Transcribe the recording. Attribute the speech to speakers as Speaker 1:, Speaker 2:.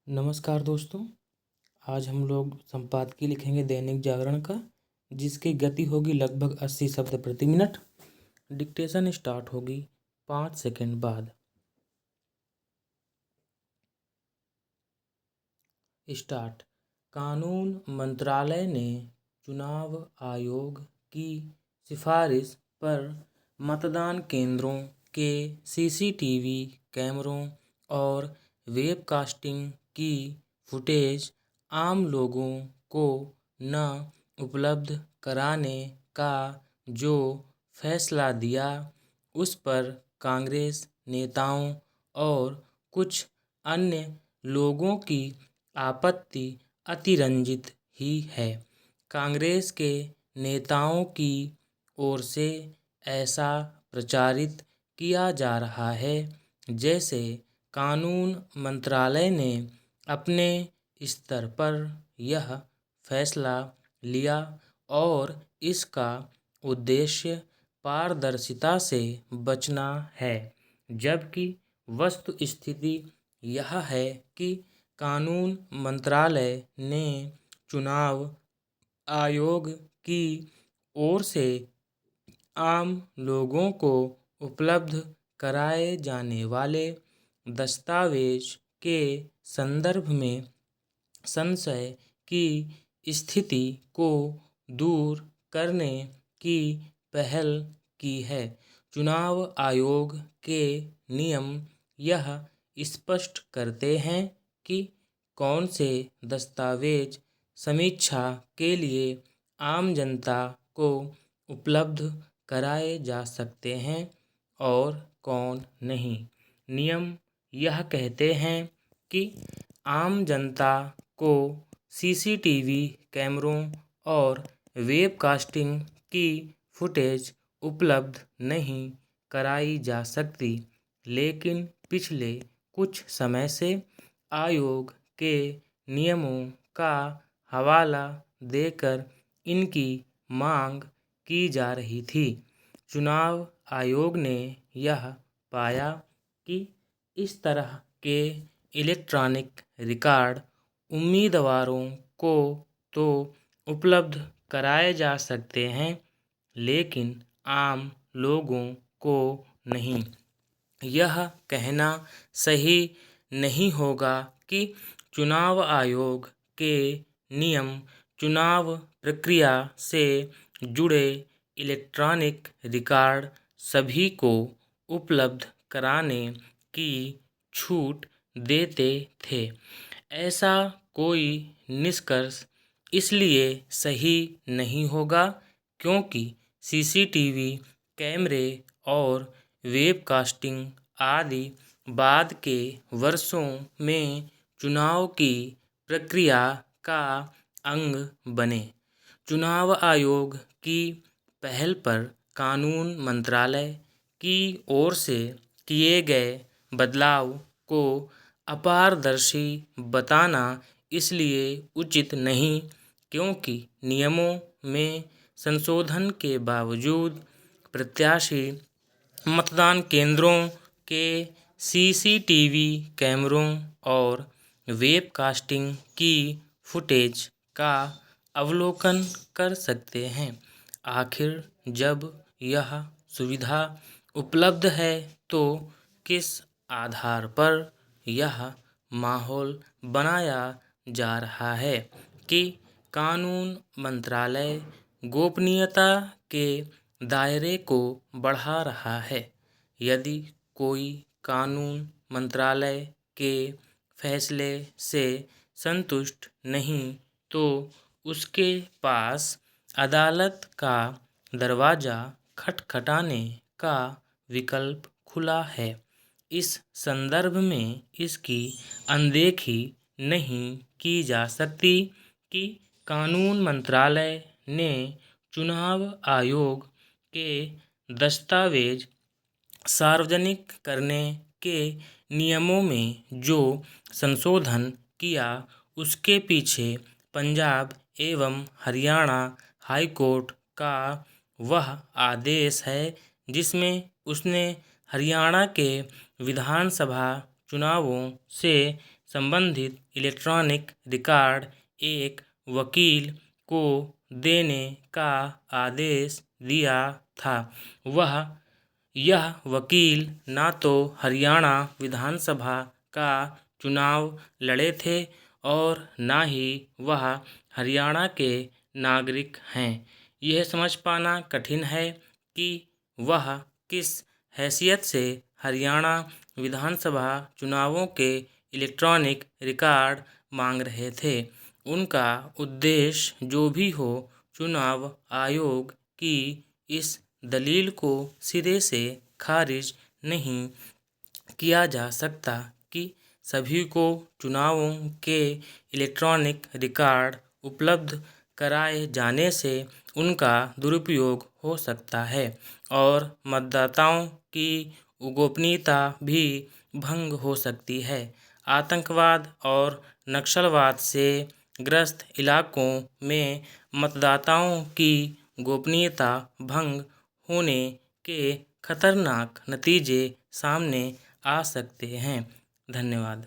Speaker 1: नमस्कार दोस्तों। आज हम लोग संपादकीय लिखेंगे दैनिक जागरण का, जिसकी गति होगी लगभग 80 शब्द प्रति मिनट। डिक्टेशन स्टार्ट होगी 5 सेकंड बाद। स्टार्ट। कानून मंत्रालय ने चुनाव आयोग की सिफारिश पर मतदान केंद्रों के सीसीटीवी कैमरों और वेबकास्टिंग की फुटेज आम लोगों को न उपलब्ध कराने का जो फैसला दिया, उस पर कांग्रेस नेताओं और कुछ अन्य लोगों की आपत्ति अतिरंजित ही है। कांग्रेस के नेताओं की ओर से ऐसा प्रचारित किया जा रहा है जैसे कानून मंत्रालय ने अपने स्तर पर यह फैसला लिया और इसका उद्देश्य पारदर्शिता से बचना है, जबकि वस्तुस्थिति यह है कि कानून मंत्रालय ने चुनाव आयोग की ओर से आम लोगों को उपलब्ध कराए जाने वाले दस्तावेज के संदर्भ में संशय की स्थिति को दूर करने की पहल की है। चुनाव आयोग के नियम यह स्पष्ट करते हैं कि कौन से दस्तावेज समीक्षा के लिए आम जनता को उपलब्ध कराए जा सकते हैं और कौन नहीं। नियम यह कहते हैं कि आम जनता को सीसीटीवी कैमरों और वेबकास्टिंग की फुटेज उपलब्ध नहीं कराई जा सकती, लेकिन पिछले कुछ समय से आयोग के नियमों का हवाला देकर इनकी मांग की जा रही थी। चुनाव आयोग ने यह पाया कि इस तरह के इलेक्ट्रॉनिक रिकॉर्ड उम्मीदवारों को तो उपलब्ध कराए जा सकते हैं, लेकिन आम लोगों को नहीं। यह कहना सही नहीं होगा कि चुनाव आयोग के नियम चुनाव प्रक्रिया से जुड़े इलेक्ट्रॉनिक रिकॉर्ड सभी को उपलब्ध कराने की छूट देते थे। ऐसा कोई निष्कर्ष इसलिए सही नहीं होगा क्योंकि सीसीटीवी कैमरे और वेबकास्टिंग आदि बाद के वर्षों में चुनाव की प्रक्रिया का अंग बने। चुनाव आयोग की पहल पर कानून मंत्रालय की ओर से किए गए बदलाव को अपारदर्शी बताना इसलिए उचित नहीं क्योंकि नियमों में संशोधन के बावजूद प्रत्याशी मतदान केंद्रों के सीसीटीवी कैमरों और वेबकास्टिंग की फुटेज का अवलोकन कर सकते हैं। आखिर जब यह सुविधा उपलब्ध है तो किस आधार पर यह माहौल बनाया जा रहा है कि कानून मंत्रालय गोपनीयता के दायरे को बढ़ा रहा है। यदि कोई कानून मंत्रालय के फैसले से संतुष्ट नहीं तो उसके पास अदालत का दरवाजा खटखटाने का विकल्प खुला है। इस संदर्भ में इसकी अनदेखी नहीं की जा सकती कि कानून मंत्रालय ने चुनाव आयोग के दस्तावेज सार्वजनिक करने के नियमों में जो संशोधन किया, उसके पीछे पंजाब एवं हरियाणा हाईकोर्ट का वह आदेश है जिसमें उसने हरियाणा के विधानसभा चुनावों से संबंधित इलेक्ट्रॉनिक रिकॉर्ड एक वकील को देने का आदेश दिया था। यह वकील न तो हरियाणा विधानसभा का चुनाव लड़े थे और न ही वह हरियाणा के नागरिक हैं। यह समझ पाना कठिन है कि वह किस हैसियत से हरियाणा विधानसभा चुनावों के इलेक्ट्रॉनिक रिकॉर्ड मांग रहे थे। उनका उद्देश्य जो भी हो, चुनाव आयोग की इस दलील को सिरे से खारिज नहीं किया जा सकता कि सभी को चुनावों के इलेक्ट्रॉनिक रिकॉर्ड उपलब्ध कराए जाने से उनका दुरुपयोग हो सकता है और मतदाताओं की गोपनीयता भी भंग हो सकती है। आतंकवाद और नक्सलवाद से ग्रस्त इलाकों में मतदाताओं की गोपनीयता भंग होने के खतरनाक नतीजे सामने आ सकते हैं। धन्यवाद।